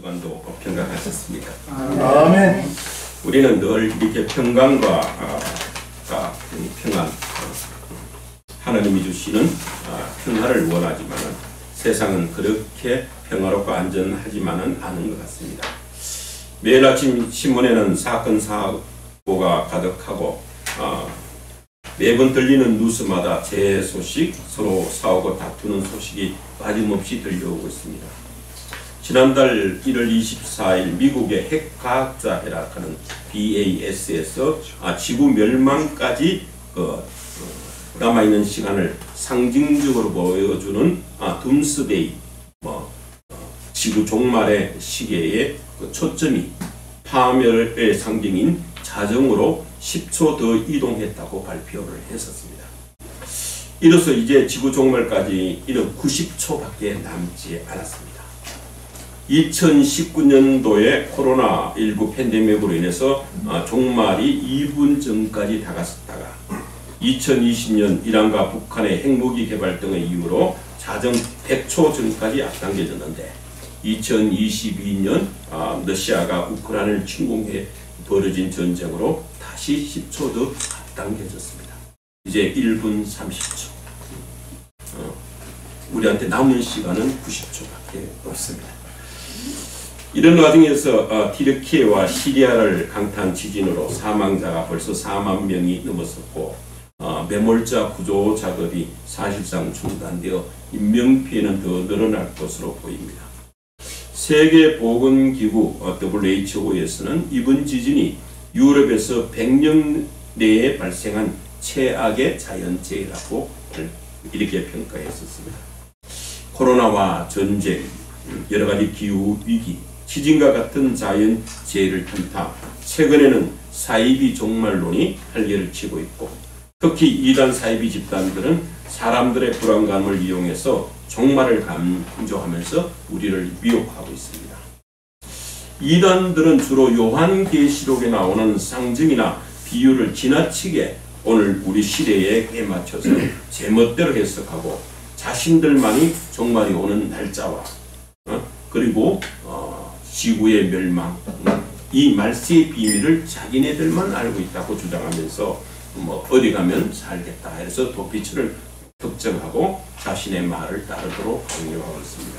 주간도 평강하셨습니까? 아멘. 우리는 늘 이렇게 평강과 평안, 하나님이 주시는 평화를 원하지만 세상은 그렇게 평화롭고 안전하지만은 않은 것 같습니다. 매일 아침 신문에는 사건 사고가 가득하고 매번 들리는 뉴스마다 재해 소식, 서로 싸우고 다투는 소식이 빠짐없이 들려오고 있습니다. 지난달 1월 24일 미국의 핵과학자 회라하는 BAS에서 지구 멸망까지 남아있는 시간을 상징적으로 보여주는 둠스데이, 지구 종말의 시계의 초점이 파멸의 상징인 자정으로 10초 더 이동했다고 발표를 했었습니다. 이로써 이제 지구 종말까지 이런 90초밖에 남지 않았습니다. 2019년도에 코로나19 팬데믹으로 인해서 종말이 2분 전까지 다가섰다가 2020년 이란과 북한의 핵무기 개발 등의 이유로 자정 100초 전까지 앞당겨졌는데 2022년 러시아가 우크라이나를 침공해 벌어진 전쟁으로 다시 10초 더 앞당겨졌습니다. 이제 1분 30초. 우리한테 남은 시간은 90초밖에 없습니다. 이런 와중에서 티르키예와 시리아를 강타한 지진으로 사망자가 벌써 4만 명이 넘었었고 매몰자 구조 작업이 사실상 중단되어 인명피해는 더 늘어날 것으로 보입니다. 세계보건기구 WHO에서는 이번 지진이 유럽에서 100년 내에 발생한 최악의 자연재해라고 이렇게 평가했었습니다. 코로나와 전쟁, 여러가지 기후위기, 지진과 같은 자연재해를 틈타 최근에는 사이비 종말론이 활개를 치고 있고 특히 이단 사이비 집단들은 사람들의 불안감을 이용해서 종말을 강조하면서 우리를 미혹하고 있습니다. 이단들은 주로 요한계시록에 나오는 상징이나 비유를 지나치게 오늘 우리 시대에 맞춰서 제멋대로 해석하고 자신들만이 종말이 오는 날짜와 그리고 지구의 멸망, 이 말세의 비밀을 자기네들만 알고 있다고 주장하면서 어디 가면 살겠다 해서 도피처를 특정하고 자신의 말을 따르도록 강요하고 있습니다.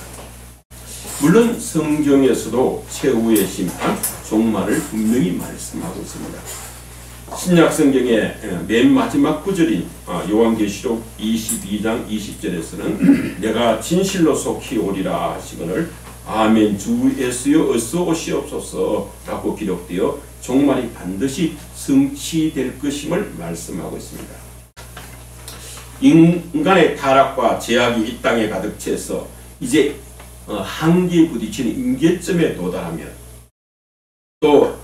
물론 성경에서도 최후의 심판, 종말을 분명히 말씀하고 있습니다. 신약 성경의 맨 마지막 구절인 요한계시록 22장 20절에서는 내가 진실로 속히 오리라 하시거늘 아멘 주 예수여 어서 오시옵소서 라고 기록되어 종말이 반드시 성취될 것임을 말씀하고 있습니다. 인간의 타락과 제약이 이 땅에 가득 차서 이제 한계에 부딪히는 임계점에 도달하면 또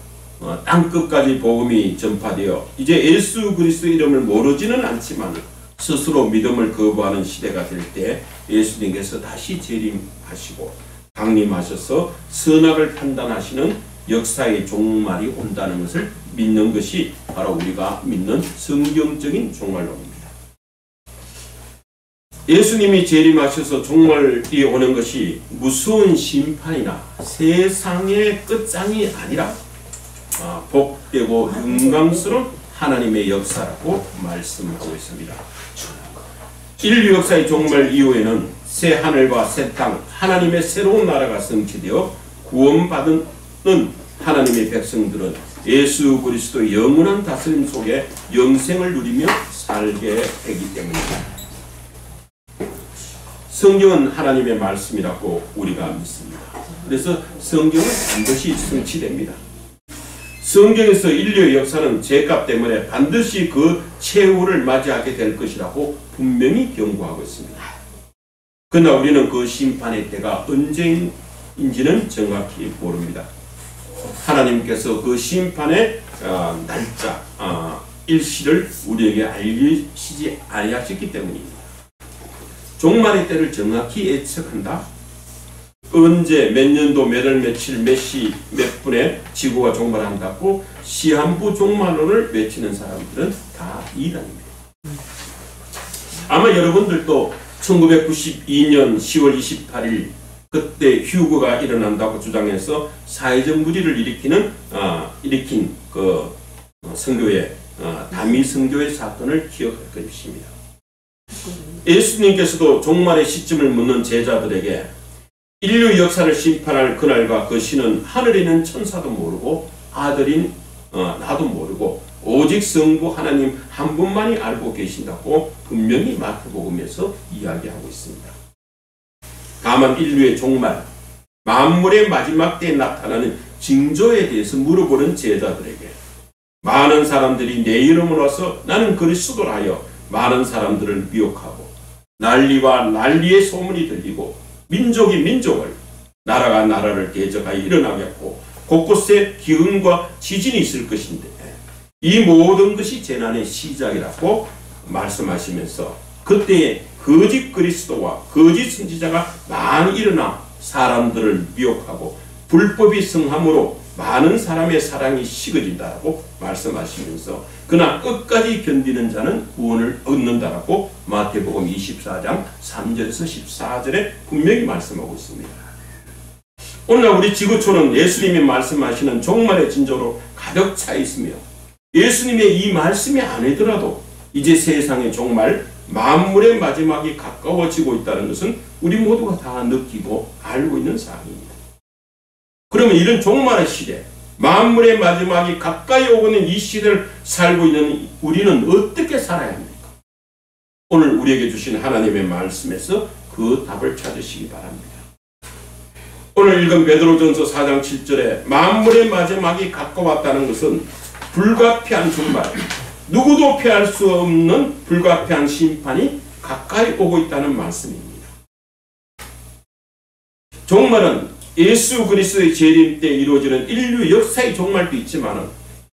땅끝까지 복음이 전파되어 이제 예수 그리스도 이름을 모르지는 않지만 스스로 믿음을 거부하는 시대가 될 때 예수님께서 다시 재림하시고 강림하셔서 선악을 판단하시는 역사의 종말이 온다는 것을 믿는 것이 바로 우리가 믿는 성경적인 종말론입니다. 예수님이 재림하셔서 종말이 오는 것이 무서운 심판이나 세상의 끝장이 아니라 복되고 영광스러운 하나님의 역사라고 말씀하고 있습니다. 인류 역사의 종말 이후에는 새 하늘과 새 땅, 하나님의 새로운 나라가 성취되어 구원받은 하나님의 백성들은 예수 그리스도의 영원한 다스림 속에 영생을 누리며 살게 되기 때문입니다. 성경은 하나님의 말씀이라고 우리가 믿습니다. 그래서 성경은 반드시 성취됩니다. 성경에서 인류의 역사는 죄값 때문에 반드시 그 최후를 맞이하게 될 것이라고 분명히 경고하고 있습니다. 그러나 우리는 그 심판의 때가 언제인지는 정확히 모릅니다. 하나님께서 그 심판의 날짜, 일시를 우리에게 알리시지 아니하셨기 때문입니다. 종말의 때를 정확히 예측한다? 언제, 몇 년도, 몇 월, 며칠, 몇 시, 몇 분에 지구가 종말한다고 시한부 종말론을 외치는 사람들은 다 이단입니다. 아마 여러분들도 1992년 10월 28일 그때 휴거가 일어난다고 주장해서 사회적 무리를 일으킨 그 선교의 다미 선교의 사건을 기억할 것입니다. 예수님께서도 종말의 시점을 묻는 제자들에게 인류 역사를 심판할 그날과 그 시는 하늘에 있는 천사도 모르고 아들인 나도 모르고 오직 성부 하나님 한 분만이 알고 계신다고 분명히 마태복음에서 이야기하고 있습니다. 다만 인류의 종말, 만물의 마지막 때에 나타나는 징조에 대해서 물어보는 제자들에게 많은 사람들이 내 이름으로 와서 나는 그리스도라 하여 많은 사람들을 미혹하고 난리와 난리의 소문이 들리고 민족이 민족을 나라가 나라를 대적하여 일어나겠고 곳곳에 기근과 지진이 있을 것인데 이 모든 것이 재난의 시작이라고 말씀하시면서 그때에 거짓 그리스도와 거짓 선지자가 많이 일어나 사람들을 미혹하고 불법이 성함으로 많은 사람의 사랑이 식어진다라고 말씀하시면서 그러나 끝까지 견디는 자는 구원을 얻는다라고 마태복음 24장 3절에서 14절에 분명히 말씀하고 있습니다. 오늘날 우리 지구촌은 예수님이 말씀하시는 종말의 징조로 가득 차 있으며 예수님의 이 말씀이 아니더라도 이제 세상의 종말, 만물의 마지막이 가까워지고 있다는 것은 우리 모두가 다 느끼고 알고 있는 사항입니다. 그러면 이런 종말의 시대, 만물의 마지막이 가까이 오고 있는 이 시대를 살고 있는 우리는 어떻게 살아야 합니까? 오늘 우리에게 주신 하나님의 말씀에서 그 답을 찾으시기 바랍니다. 오늘 읽은 베드로전서 4장 7절에 만물의 마지막이 가까웠다는 것은 불가피한 종말, 누구도 피할 수 없는 불가피한 심판이 가까이 오고 있다는 말씀입니다. 종말은 예수 그리스도의 재림 때 이루어지는 인류 역사의 종말도 있지만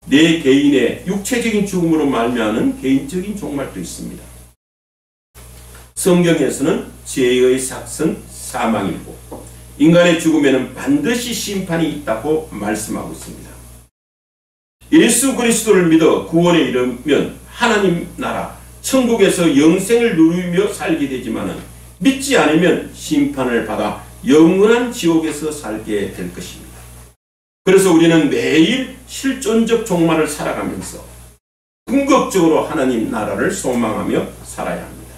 내 개인의 육체적인 죽음으로 말미암은 개인적인 종말도 있습니다. 성경에서는 죄의 삭은 사망이고 인간의 죽음에는 반드시 심판이 있다고 말씀하고 있습니다. 예수 그리스도를 믿어 구원에 이르면 하나님 나라 천국에서 영생을 누리며 살게 되지만 믿지 않으면 심판을 받아 영원한 지옥에서 살게 될 것입니다. 그래서 우리는 매일 실존적 종말을 살아가면서 궁극적으로 하나님 나라를 소망하며 살아야 합니다.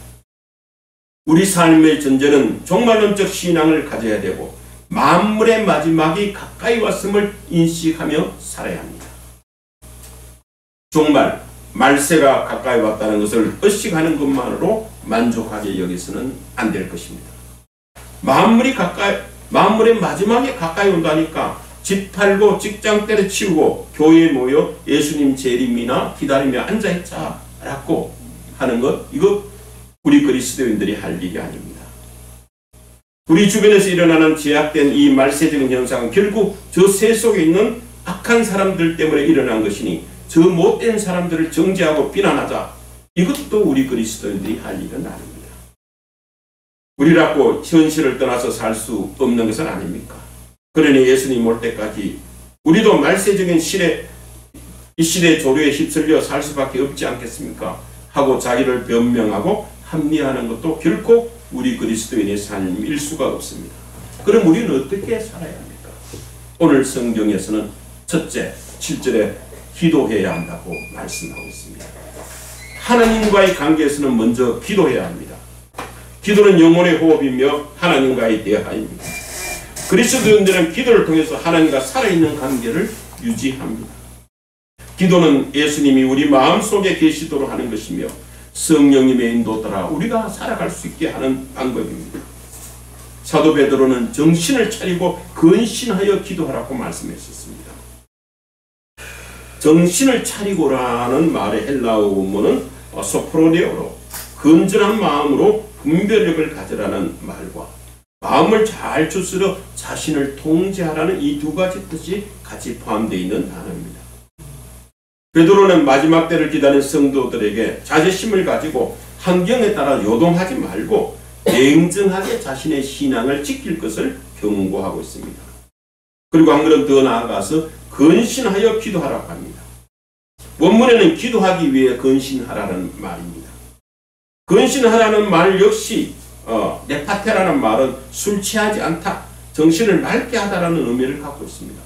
우리 삶의 전제는 종말론적 신앙을 가져야 되고 만물의 마지막이 가까이 왔음을 인식하며 살아야 합니다. 종말, 말세가 가까이 왔다는 것을 의식하는 것만으로 만족하게 여기서는 안 될 것입니다. 만물의 마지막에 가까이 온다니까 집 팔고 직장 때려치우고 교회에 모여 예수님 재림이나 기다리며 앉아있자라고 하는 것, 이거 우리 그리스도인들이 할 일이 아닙니다. 우리 주변에서 일어나는 제약된 이 말세적인 현상은 결국 저 세속에 있는 악한 사람들 때문에 일어난 것이니 저 못된 사람들을 정죄하고 비난하자. 이것도 우리 그리스도인들이 할 일은 아닙니다. 우리라고 현실을 떠나서 살 수 없는 것은 아닙니까? 그러니 예수님 올 때까지 우리도 말세적인 이 시대의 조류에 휩쓸려 살 수밖에 없지 않겠습니까? 하고 자기를 변명하고 합리화하는 것도 결코 우리 그리스도인의 삶일 수가 없습니다. 그럼 우리는 어떻게 살아야 합니까? 오늘 성경에서는 첫째, 7절에 기도해야 한다고 말씀하고 있습니다. 하나님과의 관계에서는 먼저 기도해야 합니다. 기도는 영혼의 호흡이며 하나님과의 대화입니다. 그리스도인들은 기도를 통해서 하나님과 살아있는 관계를 유지합니다. 기도는 예수님이 우리 마음속에 계시도록 하는 것이며 성령님의 인도 따라 우리가 살아갈 수 있게 하는 방법입니다. 사도 베드로는 정신을 차리고 근신하여 기도하라고 말씀했었습니다. 정신을 차리고라는 말의 헬라어 원문은 소프로네오로 건전한 마음으로 분별력을 가져라는 말과 마음을 잘 추스려 자신을 통제하라는 이 두 가지 뜻이 같이 포함되어 있는 단어입니다. 베드로는 마지막 때를 기다리는 성도들에게 자제심을 가지고 환경에 따라 요동하지 말고 냉정하게 자신의 신앙을 지킬 것을 경고하고 있습니다. 그리고 한 걸음 더 나아가서 근신하여 기도하라고 합니다. 원문에는 기도하기 위해 근신하라는 말입니다. 근신하라는 말 역시 네파테라는 말은 술 취하지 않다, 정신을 맑게 하다라는 의미를 갖고 있습니다.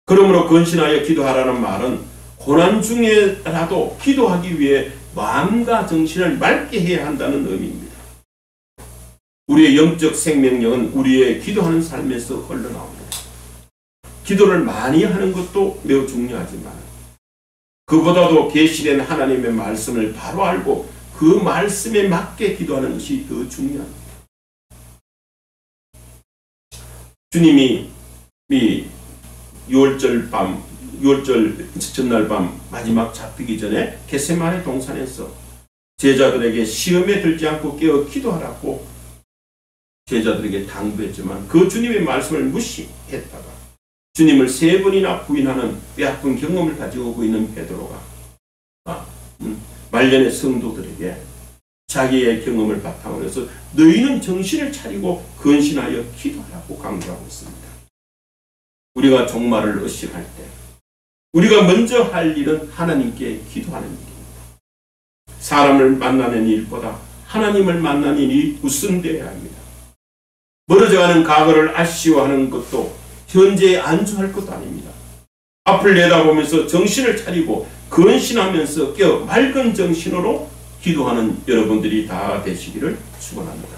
그러므로 근신하여 기도하라는 말은 고난 중에라도 기도하기 위해 마음과 정신을 맑게 해야 한다는 의미입니다. 우리의 영적 생명력은 우리의 기도하는 삶에서 흘러나옵니다. 기도를 많이 하는 것도 매우 중요하지만 그보다도 계시된 하나님의 말씀을 바로 알고 그 말씀에 맞게 기도하는 것이 더 중요합니다. 주님이 이 6월절 전날 밤 마지막 잡히기 전에 겟세마네 동산에서 제자들에게 시험에 들지 않고 깨어 기도하라고 제자들에게 당부했지만 그 주님의 말씀을 무시했다가 주님을 3번이나 부인하는 뼈아픈 경험을 가지고 오고 있는 베드로가 말년의 성도들에게 자기의 경험을 바탕으로 해서 너희는 정신을 차리고 근신하여 기도하라고 강조하고 있습니다. 우리가 종말을 의식할 때 우리가 먼저 할 일은 하나님께 기도하는 일입니다. 사람을 만나는 일보다 하나님을 만나는 일이 우선되어야 합니다. 멀어져가는 과거를 아쉬워하는 것도 현재에 안주할 것도 아닙니다. 앞을 내다보면서 정신을 차리고 근신하면서 깨어 맑은 정신으로 기도하는 여러분들이 다 되시기를 축원합니다.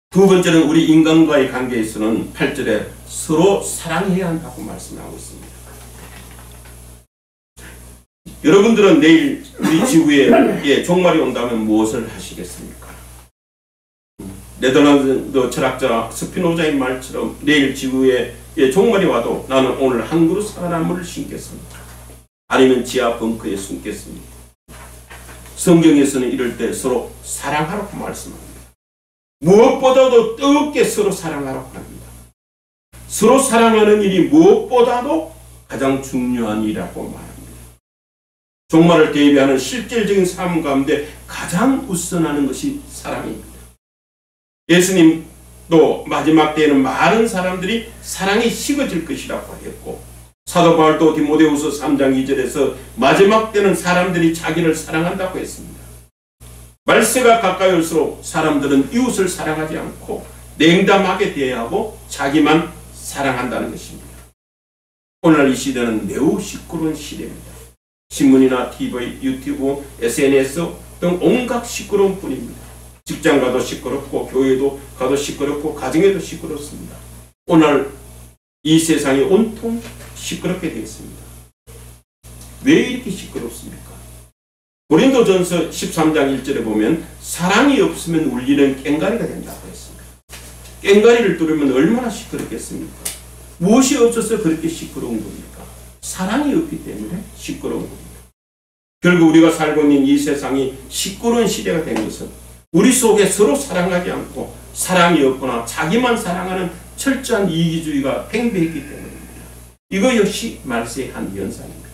두 번째는 우리 인간과의 관계에서는 8절에 서로 사랑해야 한다고 말씀하고 있습니다. 여러분들은 내일 우리 지구에 종말이 온다면 무엇을 하시겠습니까? 네덜란드 철학자 스피노자의 말처럼 내일 지구에 종말이 와도 나는 오늘 한 그릇 사과나무를 심겠습니다. 아니면 지하 벙커에 숨겠습니다. 성경에서는 이럴 때 서로 사랑하라고 말씀합니다. 무엇보다도 뜨겁게 서로 사랑하라고 합니다. 서로 사랑하는 일이 무엇보다도 가장 중요한 일이라고 말합니다. 종말을 대비하는 실질적인 삶 가운데 가장 우선하는 것이 사랑입니다. 예수님도 마지막 때에는 많은 사람들이 사랑이 식어질 것이라고 했고 사도 바울도 디모데후서 3장 2절에서 마지막 때는 사람들이 자기를 사랑한다고 했습니다. 말세가 가까이 올수록 사람들은 이웃을 사랑하지 않고 냉담하게 대하고 자기만 사랑한다는 것입니다. 오늘날 이 시대는 매우 시끄러운 시대입니다. 신문이나 TV, 유튜브, SNS 등 온갖 시끄러운 뿐입니다. 직장 가도 시끄럽고 교회도 가도 시끄럽고 가정에도 시끄럽습니다. 오늘 이 세상이 온통 시끄럽게 되어 있습니다. 왜 이렇게 시끄럽습니까? 고린도전서 13장 1절에 보면 사랑이 없으면 울리는 꽹과리가 된다고 했습니다. 꽹과리를 뚫으면 얼마나 시끄럽겠습니까? 무엇이 없어서 그렇게 시끄러운 겁니까? 사랑이 없기 때문에 시끄러운 겁니다. 결국 우리가 살고 있는 이 세상이 시끄러운 시대가 된 것은 우리 속에 서로 사랑하지 않고 사랑이 없거나 자기만 사랑하는 철저한 이기주의가 팽배했기 때문입니다. 이거 역시 말세의 한 현상입니다.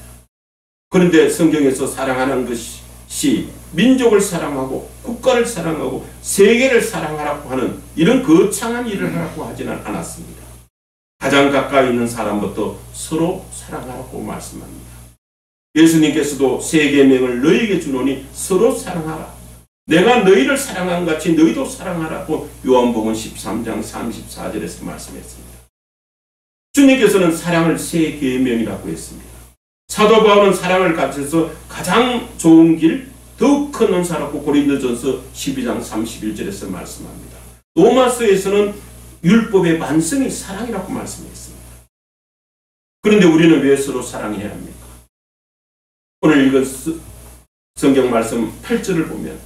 그런데 성경에서 사랑하는 것이 민족을 사랑하고 국가를 사랑하고 세계를 사랑하라고 하는 이런 거창한 일을 하라고 하지는 않았습니다. 가장 가까이 있는 사람부터 서로 사랑하라고 말씀합니다. 예수님께서도 세 계명을 너희에게 주노니 서로 사랑하라. 내가 너희를 사랑한 같이 너희도 사랑하라고 요한복음 13장 34절에서 말씀했습니다. 주님께서는 사랑을 세 계명이라고 했습니다. 사도 바울은 사랑을 가르쳐서 가장 좋은 길, 더욱 큰 은사라고 고린도전서 12장 31절에서 말씀합니다. 로마서에서는 율법의 완성이 사랑이라고 말씀했습니다. 그런데 우리는 왜 서로 사랑해야 합니까? 오늘 읽은 성경 말씀 8절을 보면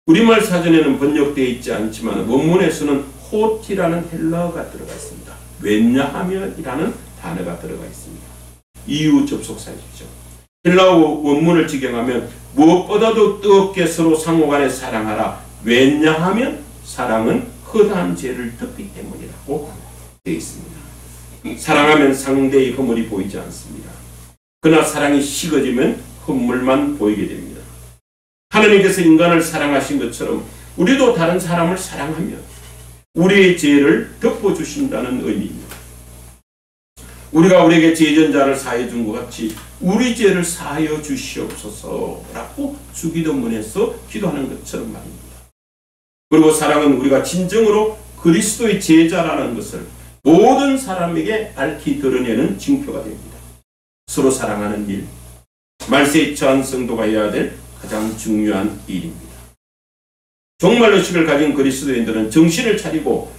우리말 사전에는 번역되어 있지 않지만 원문에서는 호티라는 헬라어가 들어가 있습니다. 왜냐하면이라는 단어가 들어가 있습니다. 이유 접속사이죠. 헬라어 원문을 직역하면 무엇보다도 뜨겁게 서로 상호간에 사랑하라. 왜냐하면 사랑은 허다한 죄를 덮기 때문이라고 되어 있습니다. 사랑하면 상대의 허물이 보이지 않습니다. 그러나 사랑이 식어지면 허물만 보이게 됩니다. 하나님께서 인간을 사랑하신 것처럼 우리도 다른 사람을 사랑하며 우리의 죄를 덮어주신다는 의미입니다. 우리가 우리에게 죄전자를 사하여 준 것 같이 우리 죄를 사하여 주시옵소서라고 주기도문에서 기도하는 것처럼 말입니다. 그리고 사랑은 우리가 진정으로 그리스도의 제자라는 것을 모든 사람에게 밝히 드러내는 징표가 됩니다. 서로 사랑하는 일, 말세에 처한 성도가 해야 될 가장 중요한 일입니다. 종말의식을 가진 그리스도인들은 정신을 차리고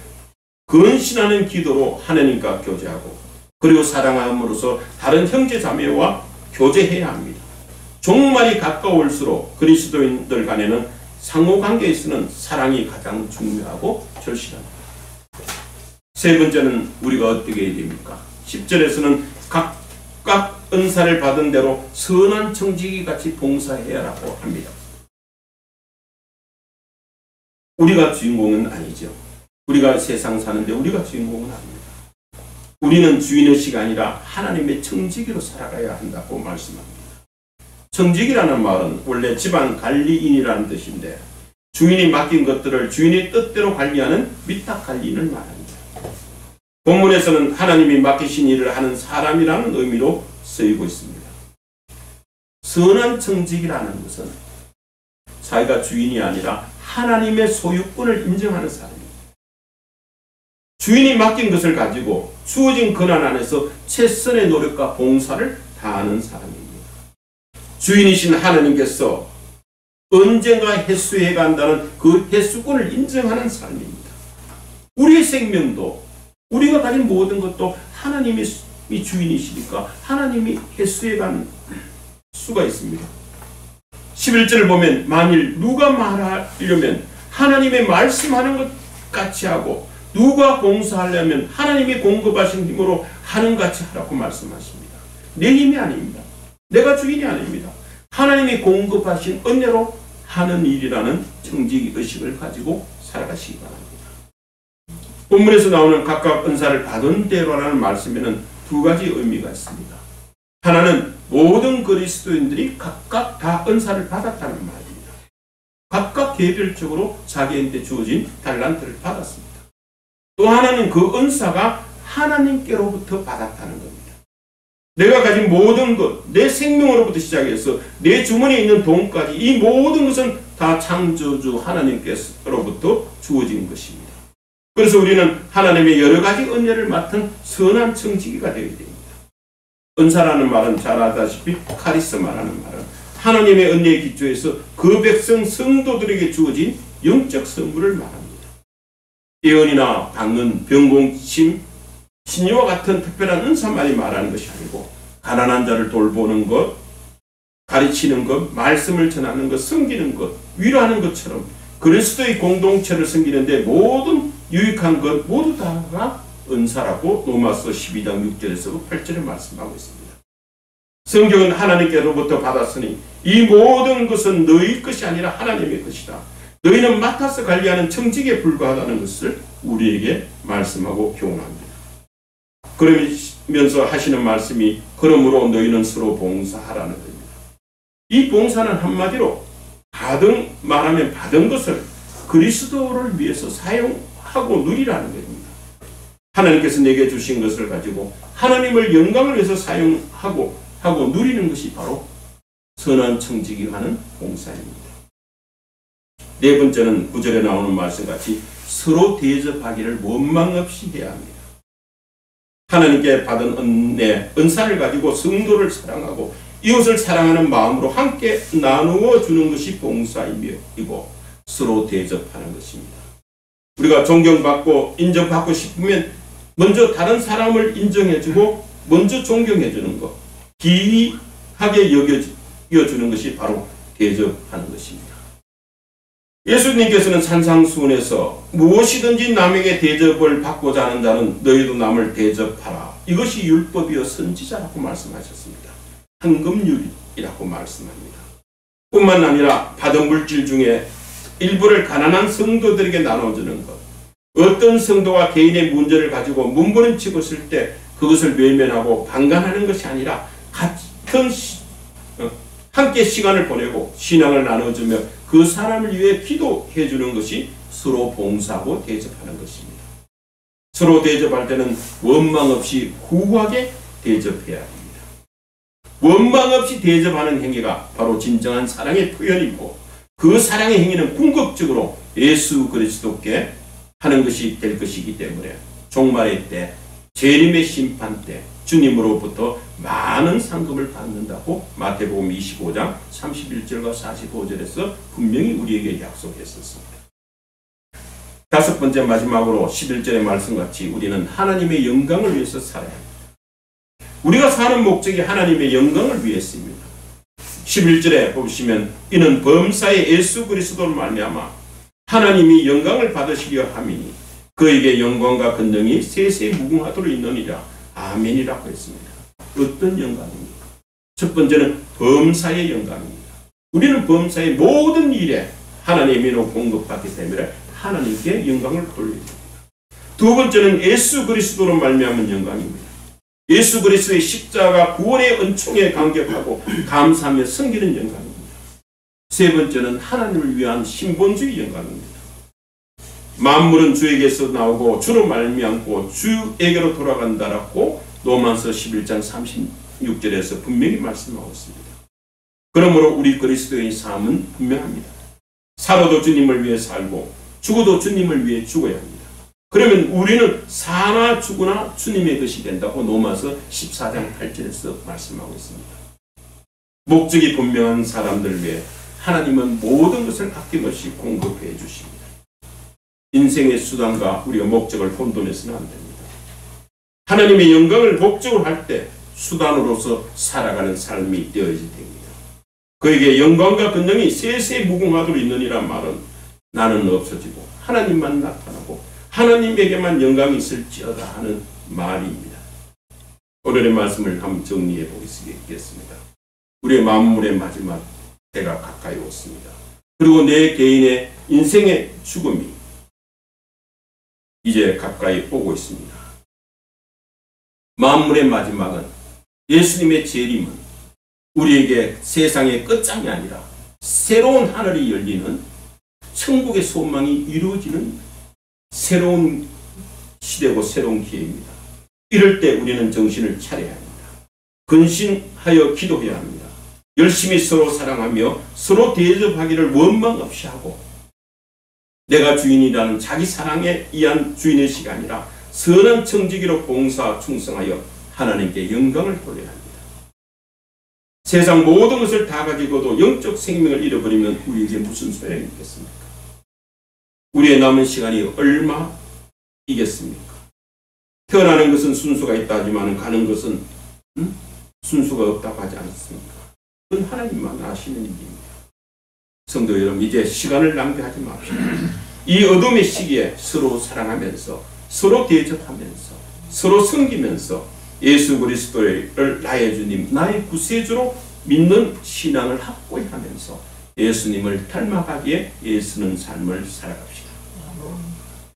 근신하는 기도로 하나님과 교제하고 그리고 사랑함으로써 다른 형제 자매와 교제해야 합니다. 종말이 가까울수록 그리스도인들 간에는 상호관계에서는 사랑이 가장 중요하고 절실합니다. 세 번째는 우리가 어떻게 해야 됩니까? 10절에서는 각각 은사를 받은 대로 선한 청지기 같이 봉사해야라고 합니다. 우리가 주인공은 아니죠. 우리가 세상 사는데 우리가 주인공은 아닙니다. 우리는 주인의식이 아니라 하나님의 청지기로 살아가야 한다고 말씀합니다. 청지기라는 말은 원래 집안 관리인이라는 뜻인데 주인이 맡긴 것들을 주인의 뜻대로 관리하는 위탁 관리인을 말합니다. 본문에서는 하나님이 맡기신 일을 하는 사람이라는 의미로 쓰이고 있습니다. 선한 청지기라는 것은 자기가 주인이 아니라 하나님의 소유권을 인정하는 사람입니다. 주인이 맡긴 것을 가지고 주어진 권한 안에서 최선의 노력과 봉사를 다하는 사람입니다. 주인이신 하나님께서 언젠가 회수해 간다는 그 회수권을 인정하는 사람입니다. 우리의 생명도 우리가 가진 모든 것도 하나님이 주인이시니까 하나님이 회수해 간 수가 있습니다. 11절을 보면 만일 누가 말하려면 하나님의 말씀하는 것 같이 하고 누가 봉사하려면 하나님이 공급하신 힘으로 하는 같이 하라고 말씀하십니다. 내 힘이 아닙니다. 내가 주인이 아닙니다. 하나님이 공급하신 은혜로 하는 일이라는 청지기 의식을 가지고 살아가시기 바랍니다. 본문에서 나오는 각각 은사를 받은 대로라는 말씀에는 두 가지 의미가 있습니다. 하나는 모든 그리스도인들이 각각 다 은사를 받았다는 말입니다. 각각 개별적으로 자기한테 주어진 달란트를 받았습니다. 또 하나는 그 은사가 하나님께로부터 받았다는 겁니다. 내가 가진 모든 것, 내 생명으로부터 시작해서 내 주머니에 있는 돈까지 이 모든 것은 다 창조주 하나님께로부터 주어진 것입니다. 그래서 우리는 하나님의 여러 가지 은혜를 맡은 선한 청지기가 되어야 됩니다. 은사라는 말은 잘 아다시피 카리스마라는 말은 하나님의 은혜의 기초에서 그 백성 성도들에게 주어진 영적 선물을 말합니다. 예언이나 방언, 병고침, 신유와 같은 특별한 은사만이 말하는 것이 아니고 가난한 자를 돌보는 것, 가르치는 것, 말씀을 전하는 것, 섬기는 것, 위로하는 것처럼 그리스도의 공동체를 섬기는데 모든 유익한 것 모두 다가 은사라고 로마서 12장 6절에서 8절에 말씀하고 있습니다. 성경은 하나님께로부터 받았으니 이 모든 것은 너희 것이 아니라 하나님의 것이다. 너희는 맡아서 관리하는 청지기에 불과하다는 것을 우리에게 말씀하고 교훈합니다. 그러면서 하시는 말씀이 그러므로 너희는 서로 봉사하라는 겁니다. 이 봉사는 한마디로 말하면 받은 것을 그리스도를 위해서 사용하고 누리라는 겁니다. 하나님께서 내게 주신 것을 가지고 하나님을 영광을 위해서 사용하고 누리는 것이 바로 선한 청지기가 하는 봉사입니다. 네 번째는 9절에 나오는 말씀같이 서로 대접하기를 원망 없이 해야 합니다. 하나님께 받은 은혜, 은사를 가지고 성도를 사랑하고 이웃을 사랑하는 마음으로 함께 나누어 주는 것이 봉사이고 서로 대접하는 것입니다. 우리가 존경받고 인정받고 싶으면 먼저 다른 사람을 인정해주고 먼저 존경해주는 것, 기이하게 여겨주는 것이 바로 대접하는 것입니다. 예수님께서는 산상수훈에서 무엇이든지 남에게 대접을 받고자 하는 자는 너희도 남을 대접하라. 이것이 율법이요 선지자라고 말씀하셨습니다. 황금률이라고 말씀합니다. 뿐만 아니라 받은 물질 중에 일부를 가난한 성도들에게 나눠주는 것. 어떤 성도가 개인의 문제를 가지고 문부름치고 있을 때 그것을 외면하고 방관하는 것이 아니라 함께 시간을 보내고 신앙을 나눠주며 그 사람을 위해 기도해 주는 것이 서로 봉사하고 대접하는 것입니다. 서로 대접할 때는 원망 없이 후하게 대접해야 합니다. 원망 없이 대접하는 행위가 바로 진정한 사랑의 표현이고 그 사랑의 행위는 궁극적으로 예수 그리스도께 하는 것이 될 것이기 때문에 종말의 때, 재림의 심판 때 주님으로부터 많은 상급을 받는다고 마태복음 25장 31절과 45절에서 분명히 우리에게 약속했었습니다. 다섯 번째 마지막으로 11절의 말씀같이 우리는 하나님의 영광을 위해서 살아야 합니다. 우리가 사는 목적이 하나님의 영광을 위해서입니다. 11절에 보시면 이는 범사의 예수 그리스도를 말미암아 하나님이 영광을 받으시려 함이니 그에게 영광과 권능이 세세 무궁하도록 있느니라. 아멘이라고 했습니다. 어떤 영광입니까? 첫 번째는 범사의 영광입니다. 우리는 범사의 모든 일에 하나님으로 공급받기 때문에 하나님께 영광을 돌립니다. 두 번째는 예수 그리스도로 말미암은 영광입니다. 예수 그리스도의 십자가 구원의 은총에 감격하고 감사하며 섬기는 영광입니다. 세 번째는 하나님을 위한 신본주의 영광입니다. 만물은 주에게서 나오고 주로 말미암고 주에게로 돌아간다라고 로마서 11장 36절에서 분명히 말씀하고 있습니다. 그러므로 우리 그리스도의 삶은 분명합니다. 살아도 주님을 위해 살고 죽어도 주님을 위해 죽어야 합니다. 그러면 우리는 사나 죽으나 주님의 것이 된다고 로마서 14장 8절에서 말씀하고 있습니다. 목적이 분명한 사람들을 위해 하나님은 모든 것을 아낌없이 공급해 주십니다. 인생의 수단과 우리가 목적을 혼돈해서는 안 됩니다. 하나님의 영광을 목적으로 할 때 수단으로서 살아가는 삶이 되어야지 됩니다. 그에게 영광과 권능이 세세 무궁하도록 있느니란 말은 나는 없어지고 하나님만 나타나고 하나님에게만 영광이 있을지어다 하는 말입니다. 오늘의 말씀을 한번 정리해 보겠습니다. 우리의 만물의 마지막 때가 가까이 왔습니다. 그리고 내 개인의 인생의 죽음이 이제 가까이 오고 있습니다. 만물의 마지막은 예수님의 재림은 우리에게 세상의 끝장이 아니라 새로운 하늘이 열리는 천국의 소망이 이루어지는 새로운 시대고 새로운 기회입니다. 이럴 때 우리는 정신을 차려야 합니다. 근신하여 기도해야 합니다. 열심히 서로 사랑하며 서로 대접하기를 원망 없이 하고 내가 주인이라는 자기 사랑에 의한 주인의식이 아니라 선한 청지기로 봉사 충성하여 하나님께 영광을 돌려야 합니다. 세상 모든 것을 다 가지고도 영적 생명을 잃어버리면 우리에게 무슨 소용이 있겠습니까? 우리의 남은 시간이 얼마이겠습니까? 태어나는 것은 순수가 있다 하지만 가는 것은 순수가 없다고 하지 않습니까? 그건 하나님만 아시는 일입니다. 성도 여러분, 이제 시간을 낭비하지 맙시다. 이 어둠의 시기에 서로 사랑하면서 서로 대접하면서 서로 섬기면서 예수 그리스도를 나의 주님, 나의 구세주로 믿는 신앙을 확고히 하면서 예수님을 닮아가기에 애쓰는 삶을 살아갑시다.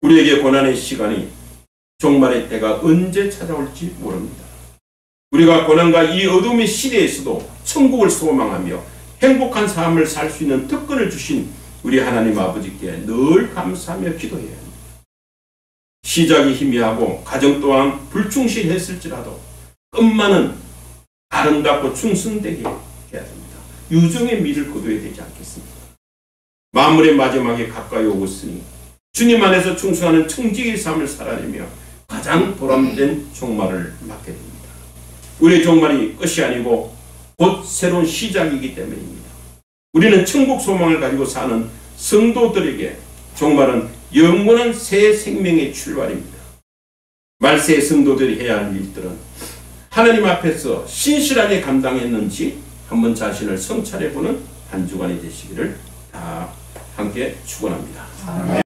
우리에게 고난의 시간이 종말의 때가 언제 찾아올지 모릅니다. 우리가 고난과 이 어둠의 시대에서도 천국을 소망하며 행복한 삶을 살 수 있는 특권을 주신 우리 하나님 아버지께 늘 감사하며 기도해야 합니다. 시작이 희미하고 가정 또한 불충실했을지라도 끝만은 아름답고 충성되게 해야 됩니다. 유정의 미를 거둬야 되지 않겠습니까? 만물의 마지막에 가까이 오고 있으니 주님 안에서 충성하는 청지기의 삶을 살아내며 가장 보람된 종말을 맞게 됩니다. 우리의 종말이 끝이 아니고 곧 새로운 시작이기 때문입니다. 우리는 천국 소망을 가지고 사는 성도들에게 종말은 영원한 새 생명의 출발입니다. 말세의 성도들이 해야 할 일들은 하나님 앞에서 신실하게 감당했는지 한번 자신을 성찰해보는 한 주간이 되시기를 다 함께 축원합니다. 아멘.